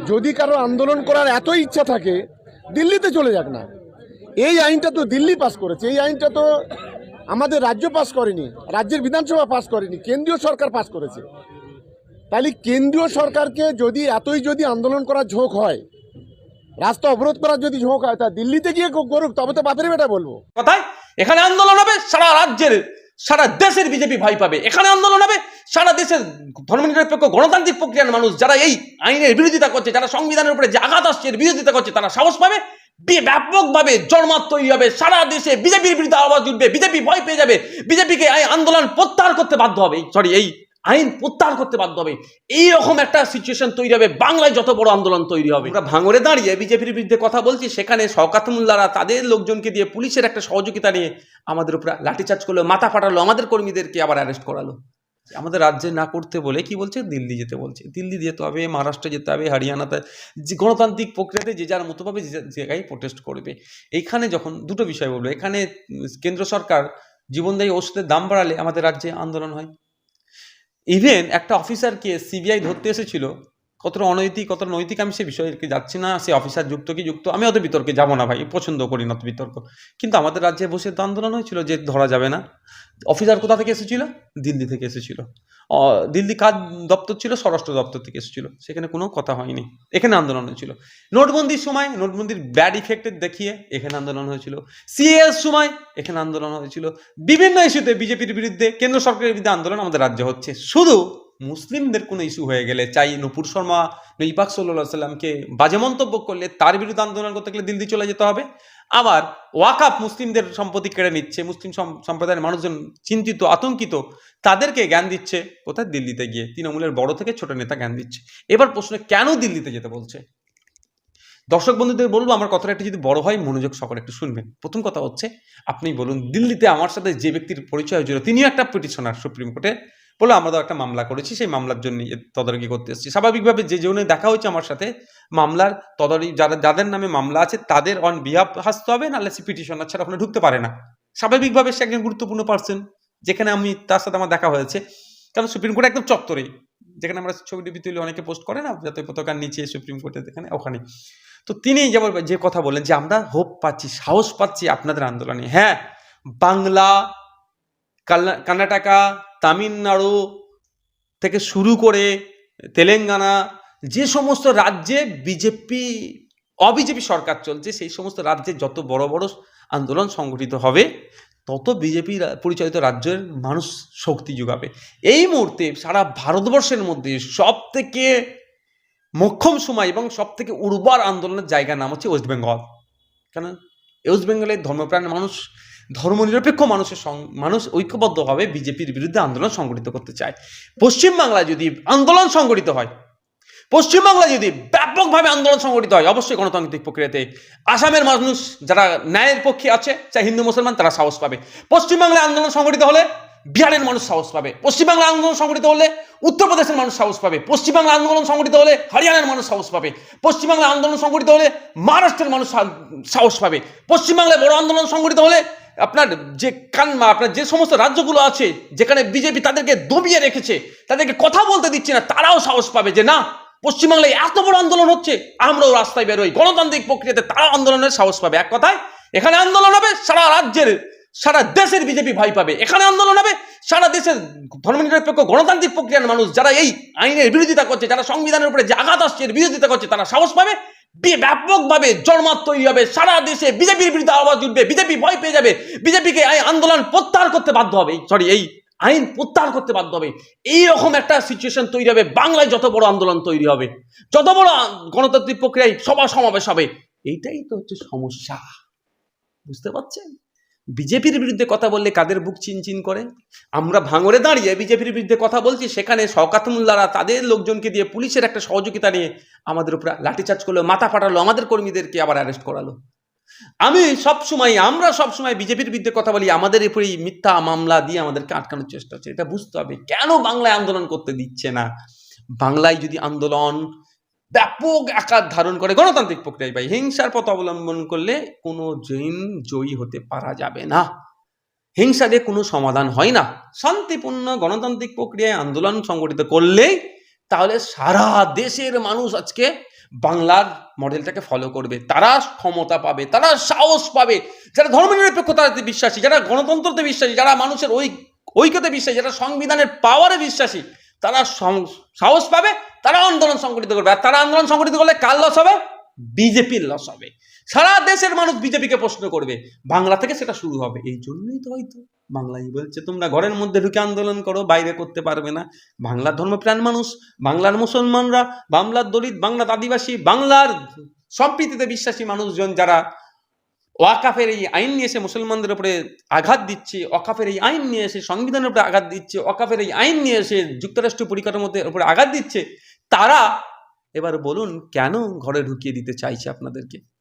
যদি কারো আন্দোলন করার এত ইচ্ছা থাকে দিল্লিতে চলে যাক না। এই আইনটা তো দিল্লি পাস করেছে, এই আইনটা তো আমাদের রাজ্য পাস করেনি, রাজ্যের বিধানসভা পাস করেনি, কেন্দ্রীয় সরকার পাস করেছে। তাহলে কেন্দ্রীয় সরকারকে যদি আন্দোলন করার ঝোঁক হয়, রাস্তা অবরোধ করার যদি ঝোঁক হয়, তা দিল্লিতে গিয়ে করুক, তবে তো বাপের বেটা বলবো। কথায় এখানে আন্দোলন হবে, সারা রাজ্যের সারা দেশের বিজেপি ভয় পাবে। এখানে আন্দোলন হবে, সারা দেশের ধর্মনিরপেক্ষ গণতান্ত্রিক প্রক্রিয়ার মানুষ যারা এই আইনের বিরোধিতা করছে, যারা সংবিধানের উপরে যে আঘাত আসছে এর বিরোধিতা করছে, তারা সাহস পাবে। ব্যাপকভাবে জনমত তৈরি হবে, সারা দেশে বিজেপির বিরুদ্ধে আওয়াজ উঠবে, বিজেপি ভয় পেয়ে যাবে, বিজেপিকে এই আন্দোলন প্রত্যাহার করতে বাধ্য হবে, এই আইন প্রত্যাহার করতে বাধ্য হবে। এইরকম একটা সিচুয়েশন তৈরি হবে, বাংলায় যত বড় আন্দোলন তৈরি হবে। আমরা ভাঙড়ে দাঁড়িয়ে বিজেপির বিরুদ্ধে কথা বলছি, সেখানে শওকত মোল্লারা তাদের লোকজনকে দিয়ে পুলিশের একটা সহযোগিতা নিয়ে আমাদের উপরে লাঠিচার্জ করলো, মাথা ফাটালো, আমাদের কর্মীদেরকে আবার অ্যারেস্ট করালো। আমাদের রাজ্যে না করতে বলে কি বলছে, দিল্লি যেতে বলছে। দিল্লি যেতে হবে, মহারাষ্ট্রে যেতে হবে, হরিয়ানাতে, যে গণতান্ত্রিক প্রক্রিয়াতে যে যার মতো ভাবে যে জায়গায় প্রোটেস্ট করবে। এইখানে যখন দুটো বিষয় বলবো, এখানে কেন্দ্র সরকার জীবনদায়ী ওষুধের দাম বাড়ালে আমাদের রাজ্যে আন্দোলন হয়। ইভেন একটা অফিসারকে সিবিআই ধরতে এসেছিল, কতটা অনৈতিক কতটা নৈতিক আমি সে বিষয়ে যাচ্ছি না, সে অফিসার যুক্ত কি যুক্ত আমি অত বিতর্কে যাবো না ভাই, পছন্দ করি না বিতর্ক। কিন্তু আমাদের রাজ্যে বসে তো আন্দোলন হয়েছিল যে ধরা যাবে না। অফিসার কোথা থেকে এসেছিল? দিল্লি থেকে এসেছিল। দিল্লি কাজ দপ্তর ছিল, স্বরাষ্ট্র দপ্তর থেকে এসেছিল, সেখানে কোনো কথা হয়নি, এখানে আন্দোলন হয়েছিল। নোটবন্দির সময় নোটবন্দির ব্যাড ইফেক্টেড দেখিয়ে এখানে আন্দোলন হয়েছিল। সিএর সময় এখানে আন্দোলন হয়েছিল। বিভিন্ন ইস্যুতে বিজেপির বিরুদ্ধে, কেন্দ্র সরকারের বিরুদ্ধে আন্দোলন আমাদের রাজ্যে হচ্ছে। শুধু মুসলিমদের কোনো ইস্যু হয়ে গেলে, চাই নূপুর শর্মা নবী পাক সাল্লাল্লাহু আলাইহি সাল্লামকে বাজে মন্তব্য করলে তার বিরুদ্ধে আন্দোলন করতে গেলে দিল্লি চলে যেতে হবে। আবার ওয়াকাফ মুসলিমদের সম্পত্তি কেড়ে নিচ্ছে, মুসলিম সম্প্রদায়ের মানুষজন চিন্তিত, আতঙ্কিত, তাদেরকে জ্ঞান দিচ্ছে কোথায়? দিল্লিতে গিয়ে তৃণমূলের বড় থেকে ছোট নেতা জ্ঞান দিচ্ছে। এবার প্রশ্ন, কেন দিল্লিতে যেতে বলছে? দর্শক বন্ধুদের বলবো, আমার কথাটা একটু যদি বড় হয় মনোযোগ সহকারে একটু শুনবেন। প্রথম কথা হচ্ছে, আপনি বলুন, দিল্লিতে আমার সাথে যে ব্যক্তির পরিচয় হয়েছিল তিনিও একটা পিটিশনার সুপ্রিম কোর্টে, বলে আমরা তো একটা মামলা করেছি, সেই মামলার জন্য তদারকি করতে এসেছি। স্বাভাবিকভাবে যে জন্য দেখা হয়েছে আমার সাথে, মামলার তদারকি যাদের নামে মামলা আছে তাদের অন বিহাফ আসতে হবে, নাহলে সে পিটিশনার ছাড়া ওখানে ঢুকতে পারে না। স্বাভাবিকভাবে সে একজন গুরুত্বপূর্ণ পার্সন, যেখানে আমি তার সাথে আমার দেখা হয়েছে। কারণ সুপ্রিম কোর্ট একদম চত্বরেই, যেখানে আমরা ছবি টবি তুলে অনেকে পোস্ট করে না, যাতে পতাকার নিচে সুপ্রিম কোর্টের এখানে, ওখানে। তো তিনি যেমন যে কথা বলেন যে আমরা হোপ পাচ্ছি, সাহস পাচ্ছি আপনাদের আন্দোলনে। হ্যাঁ, বাংলা, কর্ণাটকা, তামিলনাড়ু থেকে শুরু করে তেলেঙ্গানা, যে সমস্ত রাজ্যে অবিজেপি সরকার চলছে, সেই সমস্ত রাজ্যে যত বড় বড় আন্দোলন সংগঠিত হবে, তত বিজেপি পরিচালিত রাজ্যের মানুষ শক্তি যোগাবে। এই মুহূর্তে সারা ভারতবর্ষের মধ্যে সব থেকে মোক্ষম সময় এবং সব থেকে উর্বর আন্দোলনের জায়গার নাম হচ্ছে ওয়েস্ট বেঙ্গল। কারণ ওয়েস্ট বেঙ্গলের ধর্মপ্রাণ মানুষ, ধর্মনিরপেক্ষ মানুষ ঐক্যবদ্ধভাবে বিজেপির বিরুদ্ধে আন্দোলন সংগঠিত করতে চায়। পশ্চিমবাংলায় যদি আন্দোলন সংগঠিত হয়, পশ্চিমবাংলায় যদি ব্যাপকভাবে আন্দোলন সংগঠিত হয়, অবশ্যই গণতান্ত্রিক প্রক্রিয়াতে আসামের মানুষ যারা ন্যায়ের পক্ষে আছে, চাই হিন্দু মুসলমান, তারা সাহস পাবে। পশ্চিমবাংলায় আন্দোলন সংগঠিত হলে বিহারের মানুষ সাহস পাবে। পশ্চিমবাংলায় আন্দোলন সংগঠিত হলে উত্তরপ্রদেশের মানুষ সাহস পাবে। পশ্চিমবাংলা আন্দোলন সংগঠিত হলে হরিয়ানার মানুষ সাহস পাবে। পশ্চিমবাংলা আন্দোলন সংগঠিত হলে মহারাষ্ট্রের মানুষ সাহস পাবে। পশ্চিমবাংলায় বড় আন্দোলন সংগঠিত হলে আপনার যে সমস্ত রাজ্যগুলো আছে যেখানে বিজেপি তাদেরকে দবিয়ে রেখেছে, তাদেরকে কথা বলতে দিচ্ছে না, তারাও সাহস পাবে যে না, পশ্চিমবাংলায় এত বড় আন্দোলন হচ্ছে, আমরাও রাস্তায় বেরোই, গণতান্ত্রিক প্রক্রিয়াতে তারাও আন্দোলনের সাহস পাবে। এক কথায় এখানে আন্দোলন হবে, সারা রাজ্যের সারা দেশের বিজেপি ভয় পাবে। এখানে আন্দোলন হবে, সারা দেশের ধর্মনিরপেক্ষ গণতান্ত্রিক প্রক্রিয়ার মানুষ যারা এই আইনের বিরোধিতা করছে, যারা সংবিধানের উপরে যে আঘাত আসছে এর বিরোধিতা করছে, তারা সাহস পাবে। ব্যাপকভাবে জনমত তৈরি হবে, সারা দেশে বিজেপির বিরুদ্ধে আওয়াজ উঠবে, বিজেপি ভয় পেয়ে যাবে, বিজেপিকে এই আন্দোলন প্রত্যাহার করতে বাধ্য হবে, এই আইন প্রত্যাহার করতে বাধ্য হবে। এইরকম একটা সিচুয়েশন তৈরি হবে, বাংলায় যত বড় আন্দোলন তৈরি হবে, যত বড় গণতান্ত্রিক প্রক্রিয়ায় সভা সমাবেশ হবে। এইটাই তো হচ্ছে সমস্যা, বুঝতে পারছেন? বিজেপির বিরুদ্ধে কথা বললে কাদের বুক চিনচিন করে। আমরা ভাঙড়ে দাঁড়িয়ে বিজেপির বিরুদ্ধে কথা বলছি, সেখানে শওকত মোল্লারা তাদের লোকজনকে দিয়ে পুলিশের একটা সহযোগিতা নিয়ে আমাদের উপরে লাঠিচার্জ করলো, মাথা ফাটালো, আমাদের কর্মীদেরকে আবার অ্যারেস্ট করালো। আমরা সবসময় বিজেপির বিরুদ্ধে কথা বলি, আমাদের উপরেই মিথ্যা মামলা দিয়ে আমাদেরকে আটকানোর চেষ্টা হচ্ছে। এটা বুঝতে হবে কেন বাংলায় আন্দোলন করতে দিচ্ছে না। বাংলায় যদি আন্দোলন ব্যাপক আকার ধারণ করে গণতান্ত্রিক প্রক্রিয়ায়, ভাই, হিংসার পথ অবলম্বন করলে কোনো দিন জয়ী হতে পারা যাবে না। হিংসা দিয়ে কোনো সমাধান হয় না। শান্তিপূর্ণ গণতান্ত্রিক প্রক্রিয়ায় আন্দোলন সংগঠিত করলেই তাহলে সারা দেশের মানুষ আজকে বাংলার মডেলটাকে ফলো করবে, তারা ক্ষমতা পাবে, তারা সাহস পাবে। যারা ধর্মনিরপেক্ষতাতে বিশ্বাসী, যারা গণতন্ত্রতে বিশ্বাসী, যারা মানুষের ঐক্যতে বিশ্বাসী, যারা সংবিধানের পাওয়ারে বিশ্বাসী, তারা সাহস পাবে, তারা আন্দোলন সংগঠিত করবে। আর তারা আন্দোলন সংগঠিত করলে কার লস হবে? বিজেপির লস হবে। সারা দেশের মানুষ বিজেপিকে প্রশ্ন করবে, বাংলা থেকে সেটা শুরু হবে। এই জন্যই তো হয়তো বাংলাই বলছে তোমরা ঘরের মধ্যে ঢুকে আন্দোলন করো, বাইরে করতে পারবে না। বাংলার ধর্মপ্রাণ মানুষ, বাংলার মুসলমানরা, বাংলার দলিত, বাংলার আদিবাসী, বাংলার সম্প্রীতিতে বিশ্বাসী মানুষজন যারা ওয়াকাফের এই আইন নিয়ে এসে মুসলমানদের উপরে আঘাত দিচ্ছে, ওয়াকাফের এই আইন নিয়ে এসে সংবিধানের উপরে আঘাত দিচ্ছে, ওয়াকাফের এই আইন নিয়ে এসে যুক্তরাষ্ট্রীয় পরিকাঠামোর উপরে আঘাত দিচ্ছে, তারা এবার বলুন কেন ঘরে ঢুকিয়ে দিতে চাইছে আপনাদেরকে?